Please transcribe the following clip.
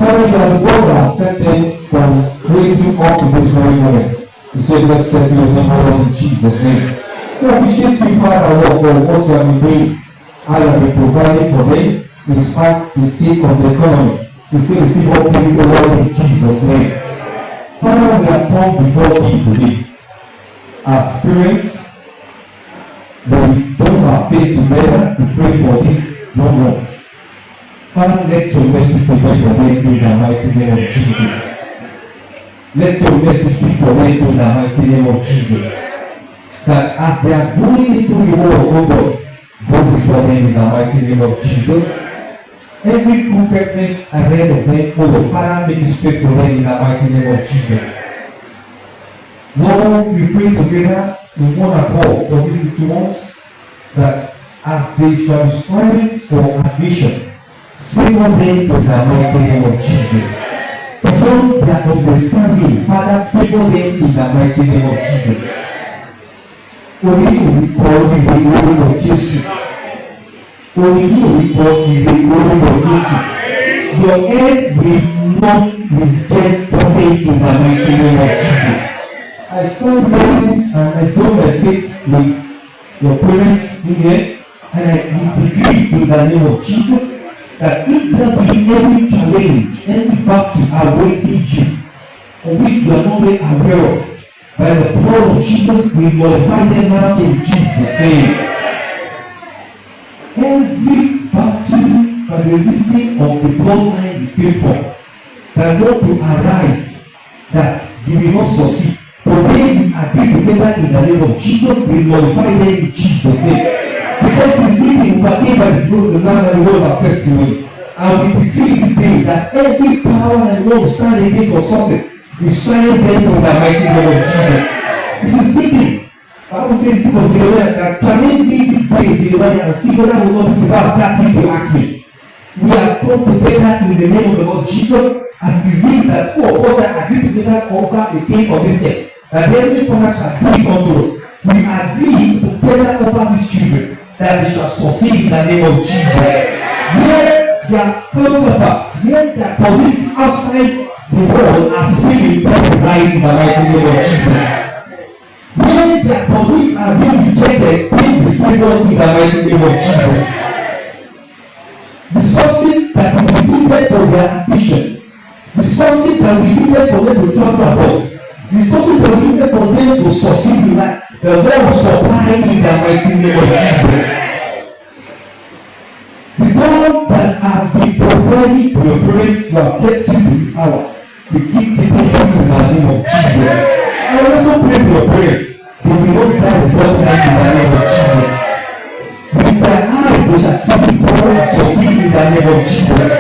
Father, you are the God that has kept them from creating up to this very moment. You said, let's set your name Lord in Jesus' name. We appreciate you, Father, Lord, for what you have been doing. How you have been providing for them, despite the state of the economy. We still receive all praise, Lord, in Jesus' name. Father, we have come before you today as parents, but we join our faith together to pray for these young ones. Father, let your mercy prevail for them in the mighty name of Jesus. Let your mercy speak for them in the mighty name of Jesus. That as they are going into the world, oh God, go before them in the mighty name of Jesus. Every crookedness ahead of them, oh Lord, Father, make it straight for them in the mighty name of Jesus. Lord, we pray together in one accord for these little ones, that as they shall be striving for admission, favor them in the mighty name of Jesus. Beyond their understanding, Father, favor them in the mighty name of Jesus. Only you call me the glory of Jesus. Only you call me the glory of Jesus. Your head will not reject prophets in the mighty name of Jesus. I stand here and I join my faith with your parents in here, and I decree in the name of Jesus that if there be any challenge, any battle awaiting you, of which you are not yet aware of, by the blood of Jesus, we glorify them now in Jesus' name. Every battle by the reason of the bloodline you came from, that want to arise, that you will not succeed. Today we agree together in the name of Jesus, we glorify them in Jesus' name. Because it is written, overcame by the land and the word of testimony. And we decree this day that every power and will stand against your success, we silence them in the mighty name of Jesus. It is written, Bible says, people of Jeremiah, that challenge me this day, Jeremiah, and see whether I will not be without that which you ask me. We have come together in the name of the Lord Jesus, as it is written that two of us that agree together over a king of this earth, that the heavenly Father shall do it unto us. We agree together over these children, that they shall succeed in the name of Jesus. Where their counterparts, where their colleagues outside the world are feeling recognized in the mighty name of Jesus. Where their colleagues are being rejected, being favored in the mighty name of Jesus. Resources that will be needed for their ambition, resources that will be needed for them to travel abroad, resources that will be needed for them to succeed in life, the Lord will supply in the mighty name of Jesus. The God that has been providing for your parents to have kept you to this hour, we keep people in the name of Jesus. I also pray for your parents. They will not die before time in the name of Jesus. With their eyes, they shall see the power and succeed in the name of Jesus.